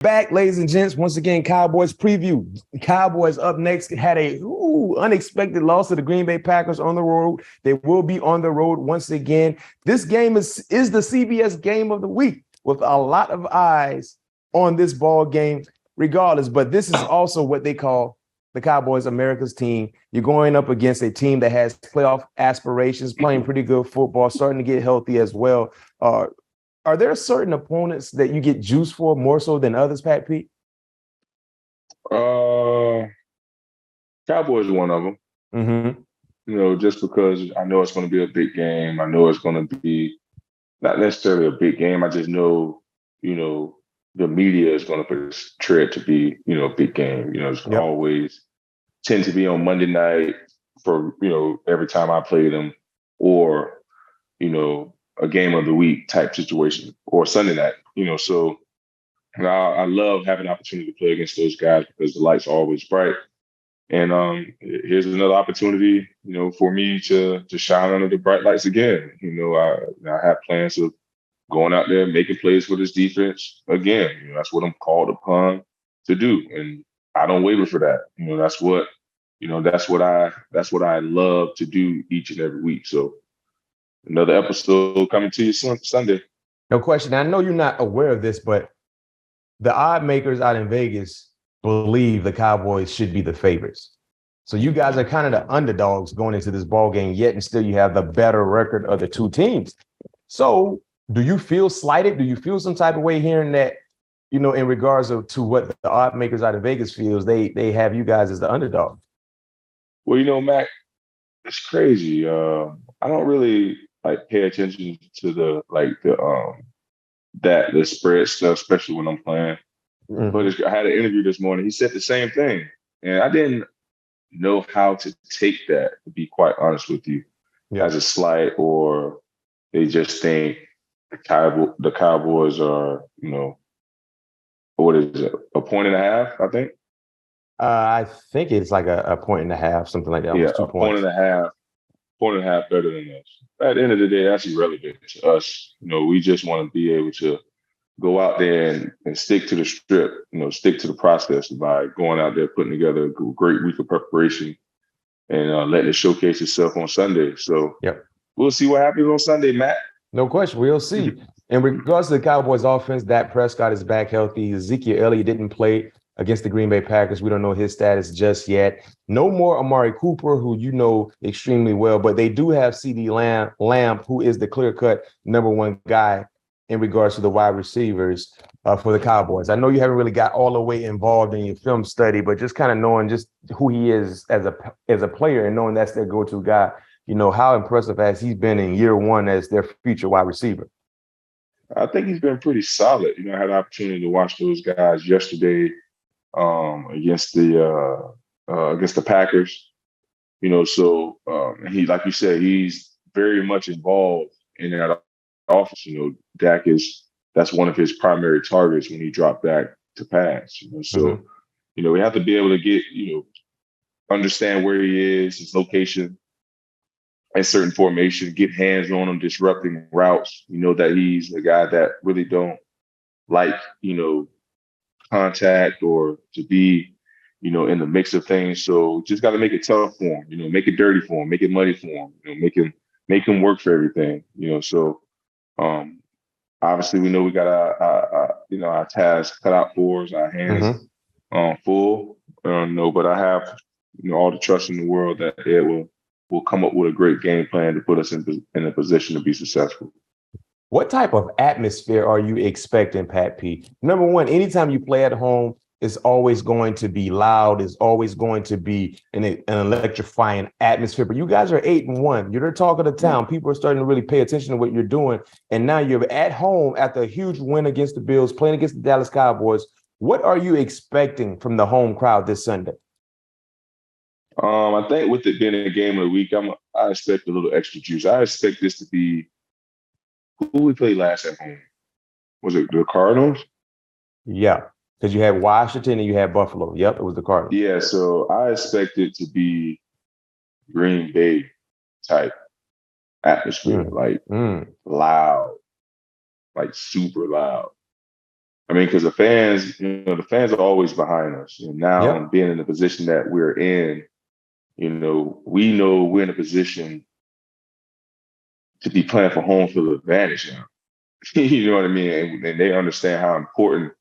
Back, ladies and gents, once again, Cowboys preview. Cowboys up next had a unexpected loss to the Green Bay Packers on the road. They will be on the road once again. This game is the CBS game of the week with a lot of eyes on this ball game regardless. But this is also what they call the Cowboys America's team. You're going up against a team that has playoff aspirations, playing pretty good football, starting to get healthy as well. Are there certain opponents that you get juice for more so than others, Pat Pete? Cowboys are one of them. Mm-hmm. You know, just because I know it's going to be a big game. I know it's going to be not necessarily a big game. I just know, the media is going to portray it to be, a big game. It's always tend to be on Monday night for, every time I play them, or, a game of the week type situation, or Sunday night, so I love having an opportunity to play against those guys because the lights are always bright. And here's another opportunity, for me to shine under the bright lights again. I have plans of going out there, making plays for this defense again. That's what I'm called upon to do. And I don't waver for that. That's what I love to do each and every week. So another episode coming to you Sunday. No question. I know you're not aware of this, but the odd makers out in Vegas believe the Cowboys should be the favorites. So you guys are kind of the underdogs going into this ball game, yet and still you have the better record of the two teams. So do you feel slighted? Do you feel some type of way hearing that, in regards to what the odd makers out of Vegas feels, they have you guys as the underdog? Well, Mac, it's crazy. I don't really pay attention to the spread stuff, especially when I'm playing. Mm-hmm. But I had an interview this morning. He said the same thing, and I didn't know how to take that, to be quite honest with you, as a slight, or they just think the Cowboys are, what is it, a point and a half, I think? I think it's like a point and a half, something like that. Yeah, 2 points. Point and a half better than us. At the end of the day, that's irrelevant to us. We just want to be able to go out there and stick to the strip, stick to the process by going out there, putting together a great week of preparation and letting it showcase itself on Sunday. So we'll see what happens on Sunday, Matt. No question. We'll see. In regards to the Cowboys offense, Dak Prescott is back healthy. Ezekiel Elliott didn't play against the Green Bay Packers. We don't know his status just yet. No more Amari Cooper, who you know extremely well, but they do have CeeDee Lamb, who is the clear-cut number one guy in regards to the wide receivers for the Cowboys. I know you haven't really got all the way involved in your film study, but just kind of knowing just who he is as a player and knowing that's their go-to guy, how impressive has he been in year one as their future wide receiver? I think he's been pretty solid. I had the opportunity to watch those guys yesterday against the Packers. So he, like you said, he's very much involved in that offense. Dak that's one of his primary targets when he dropped back to pass. So we have to be able to get understand where he is, his location, and certain formation, get hands on him, disrupting routes. That he's a guy that really don't like, contact or to be, in the mix of things. So just got to make it tough for him, make it dirty for him, make it muddy for him, make him work for everything, So obviously we know we got our tasks cut out for us, our hands full. But I have, all the trust in the world that it will come up with a great game plan to put us in a position to be successful. What type of atmosphere are you expecting, Pat P? Number one, anytime you play at home, it's always going to be loud. It's always going to be an electrifying atmosphere. But you guys are 8-1. You're the talk of the town. People are starting to really pay attention to what you're doing. And now you're at home after a huge win against the Bills, playing against the Dallas Cowboys. What are you expecting from the home crowd this Sunday? I think with it being a game of the week, I expect a little extra juice. I expect this to be who we played last at home. Was it the Cardinals? Yeah, because you had Washington and you had Buffalo. Yep, it was the Cardinals. Yeah, so I expect it to be Green Bay type atmosphere, loud, super loud. I mean, because the fans are always behind us. And now being in the position that we're in, we know we're in a position to be playing for home field advantage now. You know what I mean? And they understand how important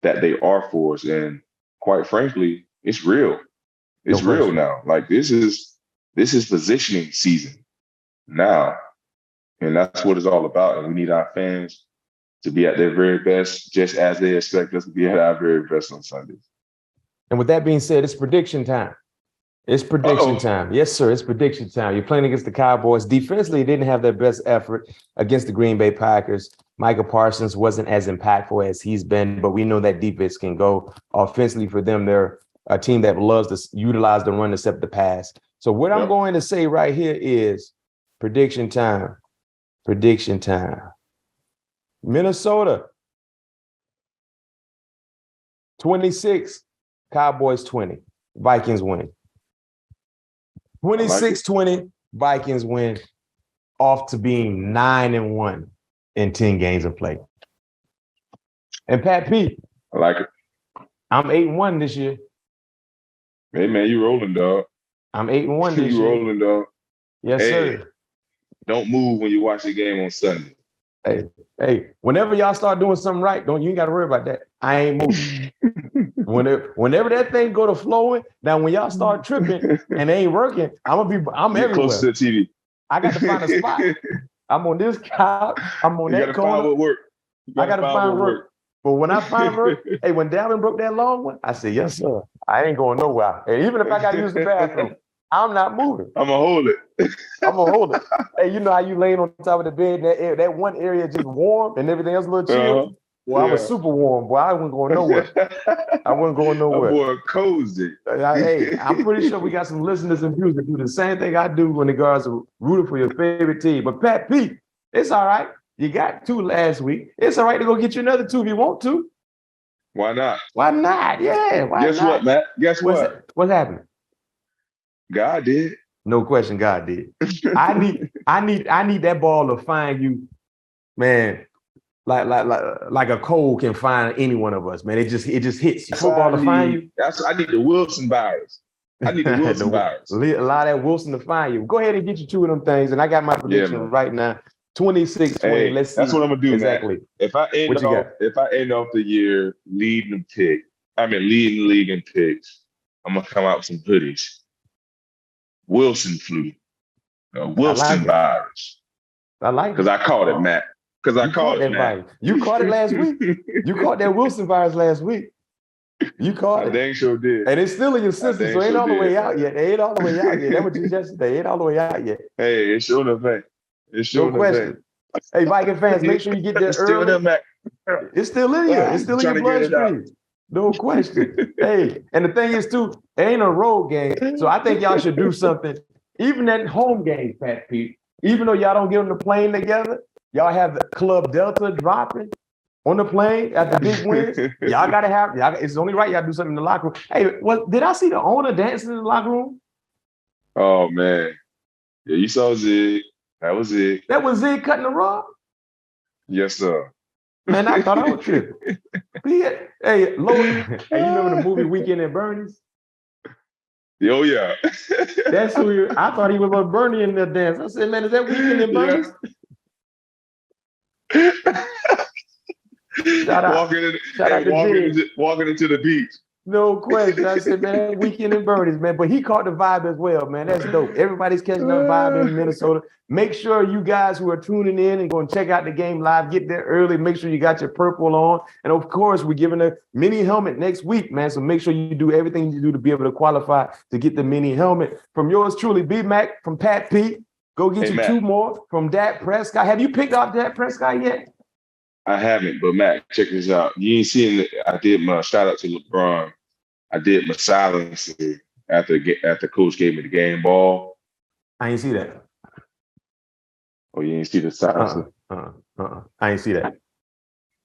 that they are for us. And quite frankly, it's real. It's real now. Like this is positioning season now. And that's what it's all about. And we need our fans to be at their very best, just as they expect us to be at our very best on Sundays. And with that being said, it's prediction time. It's prediction time. Yes, sir. It's prediction time. You're playing against the Cowboys. Defensively, they didn't have their best effort against the Green Bay Packers. Micah Parsons wasn't as impactful as he's been, but we know that defense can go. Offensively for them, they're a team that loves to utilize the run to set the pass. So what I'm going to say right here is prediction time. Prediction time. Minnesota, 26, Cowboys 20, Vikings win. 26-20, Vikings win, off to being 9-1 in 10 games of play. And Pat P, I like it. I'm 8-1 this year. Hey man, you rolling, dog. I'm 8-1 this year. You rolling, dog. Yes, sir. Don't move when you watch the game on Sunday. Hey, whenever y'all start doing something right, you ain't got to worry about that. I ain't moving. Whenever that thing go to flowing, now when y'all start tripping and it ain't working, I'm everywhere. Close to the TV. I got to find a spot. I'm on this couch. I'm on that corner. Find what work. I got to find work. But when I find work, when Dalvin broke that long one, I said, yes, sir. I ain't going nowhere. And even if I got to use the bathroom, I'm not moving. I'm going to hold it. I'm going to hold it. Hey, you know how you laying on top of the bed, that one area just warm and everything else a little chill? Well, I was super warm. Boy, I wasn't going nowhere. I wasn't going nowhere. Boy, cozy. Hey, I'm pretty sure we got some listeners and viewers that do the same thing I do when the guys are rooting for your favorite team. But Pat P, it's all right. You got 2 last week. It's all right to go get you another 2 if you want to. Why not? Why not? Yeah. Guess what, Matt? Guess what? What's happening? God did. No question, God did. I need that ball to find you, man. Like a cold can find any one of us, man. It just hits you. Football to find you. I need the Wilson virus. I need the Wilson virus. Allow that Wilson to find you. Go ahead and get you 2 of them things. And I got my prediction right now. 26-20. Hey, let's see. That's what I'm gonna do, exactly. Man. If I end off the year leading the league in picks, I'm gonna come out with some hoodies. Wilson flu. Wilson virus. I like it. Because I caught it, Matt. Because I caught it, Matt. You caught it last week. You caught that Wilson virus last week. You caught it. I dang sure did. And it's still in your system, so it ain't all the way out yet. It ain't all the way out yet. That's what you just said. It ain't all the way out yet. Hey, it's sure enough, man. No question. Hey, Viking fans, make sure you get there early. It's still in here. It's still in your bloodstream. No question. Hey, and the thing is, too, it ain't a road game. So I think y'all should do something. Even at home games, Pat Pete, even though y'all don't get on the plane together, y'all have the Club Delta dropping on the plane at the big wins. Y'all got to have, it's only right y'all do something in the locker room. Hey, did I see the owner dancing in the locker room? Oh, man. Yeah, you saw Zig. That was it. That was Zig cutting the rug? Yes, sir. Man, I thought I was tripping. Hey, Lloyd, hey, you remember the movie Weekend at Bernie's? Oh, yeah. That's who I thought he was with Bernie in the dance. I said, man, is that Weekend at Bernie's? Walking into the beach. No question. I said, man, Weekend at Bernie's, man. But he caught the vibe as well, man. That's dope. Everybody's catching that vibe in Minnesota. Make sure you guys who are tuning in and going to check out the game live, get there early. Make sure you got your purple on. And of course, we're giving a mini helmet next week, man. So make sure you do everything you do to be able to qualify to get the mini helmet. From yours truly, BMac, from Pat P. Go get you Matt. 2 more from Dak Prescott. Have you picked up Dak Prescott yet? I haven't, but Matt, check this out. You ain't seen it. I did my shout out to LeBron. I did my silencer after coach gave me the game ball. I ain't see that. Oh, you ain't see the silencer? I ain't see that.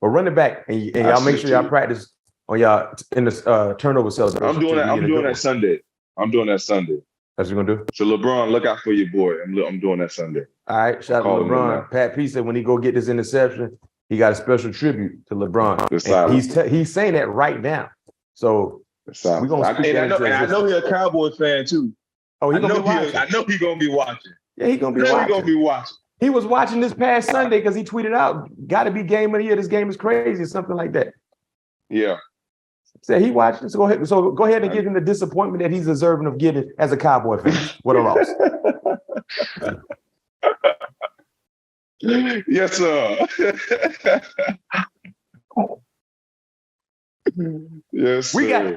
But run it back and y'all make sure y'all practice on y'all in the turnover cells. I'm doing that Sunday. I'm doing that Sunday. That's what you're gonna do? So LeBron, look out for your boy. I'm doing that Sunday. All right, shout out to LeBron. Pat P said when he go get this interception, he got a special tribute to LeBron. And he's saying that right now. So we're gonna speak I know he's a Cowboys fan too. Oh, I know he's gonna be watching. Yeah, he's gonna be watching. He was watching this past Sunday because he tweeted out, "Got to be game of the year. This game is crazy," something like that. Yeah. Said he watched it. So go ahead and give him the disappointment that he's deserving of getting as a Cowboy fan. What a loss. Yes, sir. Yes, sir.